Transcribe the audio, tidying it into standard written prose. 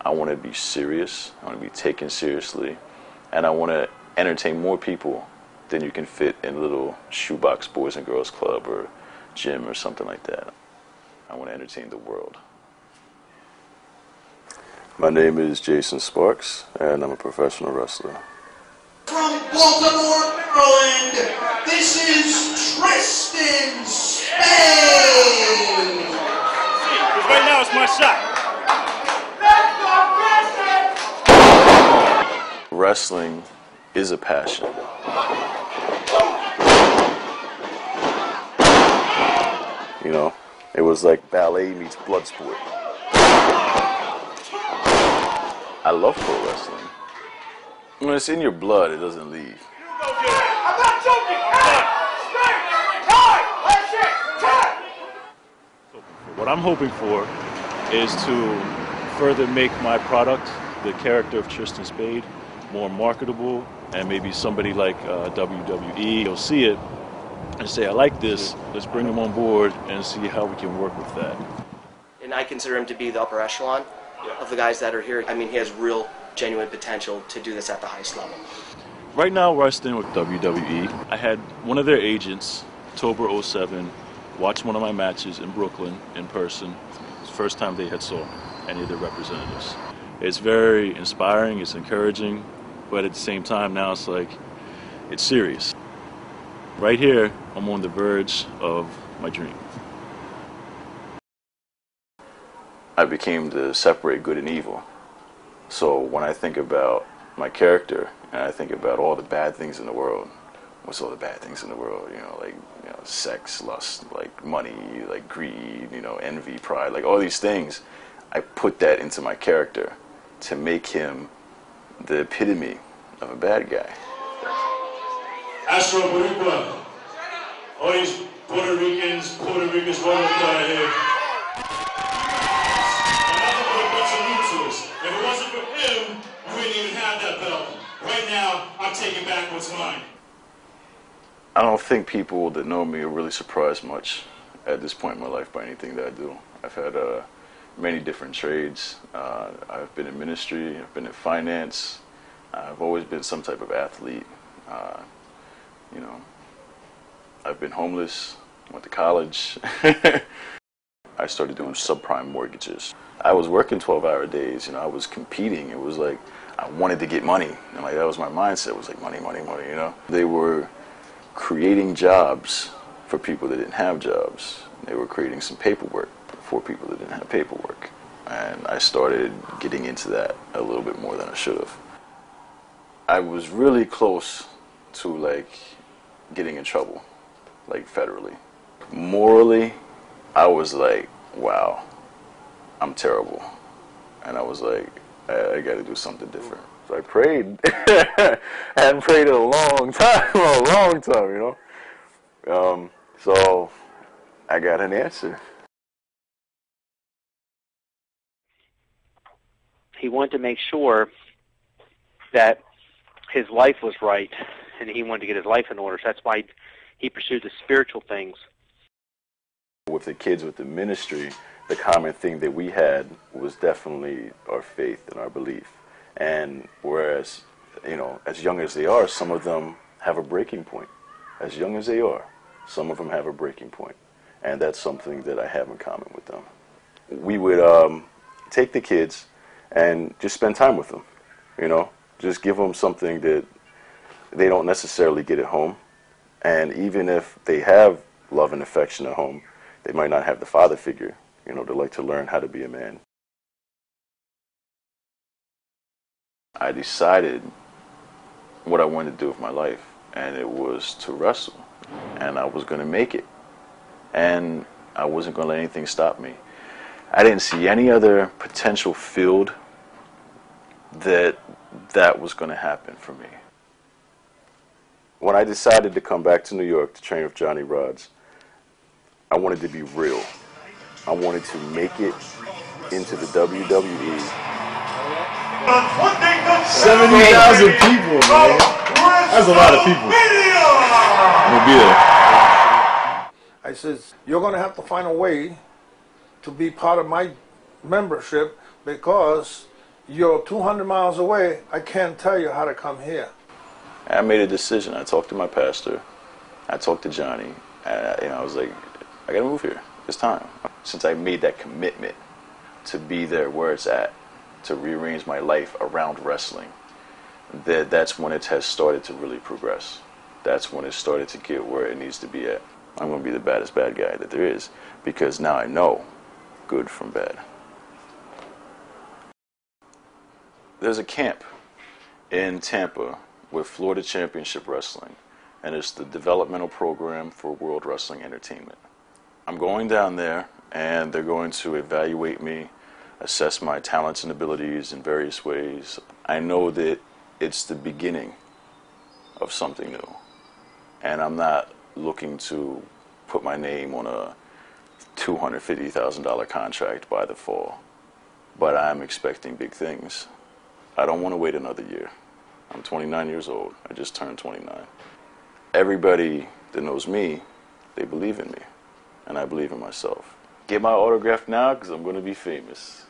I want to be serious, I want to be taken seriously, and I want to entertain more people than you can fit in a little shoebox boys and girls club or gym or something like that. I want to entertain the world. My name is Jason Sparks, and I'm a professional wrestler. From Baltimore, Maryland, this is Tristan Spade! Because right now it's my shot. Wrestling is a passion. You know, it was like ballet meets blood sport. I love pro wrestling. When it's in your blood, it doesn't leave. I'm not joking! What I'm hoping for is to further make my product, the character of Tristan Spade, more marketable, and maybe somebody like W.W.E. will see it and say, I like this, let's bring him on board and see how we can work with that. And I consider him to be the upper echelon of the guys that are here. I mean, he has real, genuine potential to do this at the highest level. Right now, where I stand with W.W.E., I had one of their agents, October 07, watch one of my matches in Brooklyn in person. It's the first time they had saw any of their representatives. It's very inspiring, it's encouraging, but at the same time now it's like, it's serious. Right here, I'm on the verge of my dream. I became to separate good and evil. So when I think about my character, and I think about all the bad things in the world, what's all the bad things in the world? Sex, lust, like money, like greed, envy, pride, like all these things. I put that into my character to make him the epitome of a bad guy. Astro Boricua. All these Puerto Ricans running out here. Another one a bunch of looters. If it wasn't for him, you wouldn't even have that belt. Right now, I'm taking back what's mine. I don't think people that know me are really surprised much at this point in my life by anything that I do. I've had many different trades. I've been in ministry, I've been in finance. I've always been some type of athlete. I've been homeless, went to college. I started doing subprime mortgages. I was working 12-hour days, I was competing. It was like I wanted to get money, and like that was my mindset. It was like money, money, money, They were creating jobs for people that didn't have jobs. They were creating some paperwork for people that didn't have paperwork. And I started getting into that a little bit more than I should have. I was really close to like getting in trouble, like federally. Morally, I was like, wow, I'm terrible. And I was like, I got to do something different. So I prayed. I hadn't prayed in a long time, So I got an answer. He wanted to make sure that his life was right, and he wanted to get his life in order. So that's why he pursued the spiritual things. With the kids with the ministry, the common thing that we had was definitely our faith and our belief. And whereas, as young as they are, some of them have a breaking point. As young as they are, some of them have a breaking point. And that's something that I have in common with them. We would take the kids and just spend time with them, just give them something that they don't necessarily get at home. And even if they have love and affection at home, they might not have the father figure, they like to learn how to be a man. I decided what I wanted to do with my life, and it was to wrestle, and I was going to make it, and I wasn't going to let anything stop me. I didn't see any other potential field that was going to happen for me. When I decided to come back to New York to train with Johnny Rodz, I wanted to be real. I wanted to make it into the WWE. 70,000 people, man. That's a lot of people. We'll be there. I says, you're going to have to find a way to be part of my membership, because You're 200 miles away. I can't tell you how to come here. And I made a decision. I talked to my pastor. I talked to Johnny. And I was like, I got to move here. It's time. Since I made that commitment to be there where it's at, to rearrange my life around wrestling, that's when it has started to really progress. That's when it started to get where it needs to be at. I'm going to be the baddest bad guy that there is, because now I know good from bad. There's a camp in Tampa with Florida Championship Wrestling, and it's the developmental program for World Wrestling Entertainment. I'm going down there, and they're going to evaluate me, assess my talents and abilities in various ways. I know that it's the beginning of something new, and I'm not looking to put my name on a $250,000 contract by the fall, but I'm expecting big things. I don't want to wait another year. I'm 29 years old. I just turned 29. Everybody that knows me, they believe in me, and I believe in myself. Get my autograph now, because I'm going to be famous.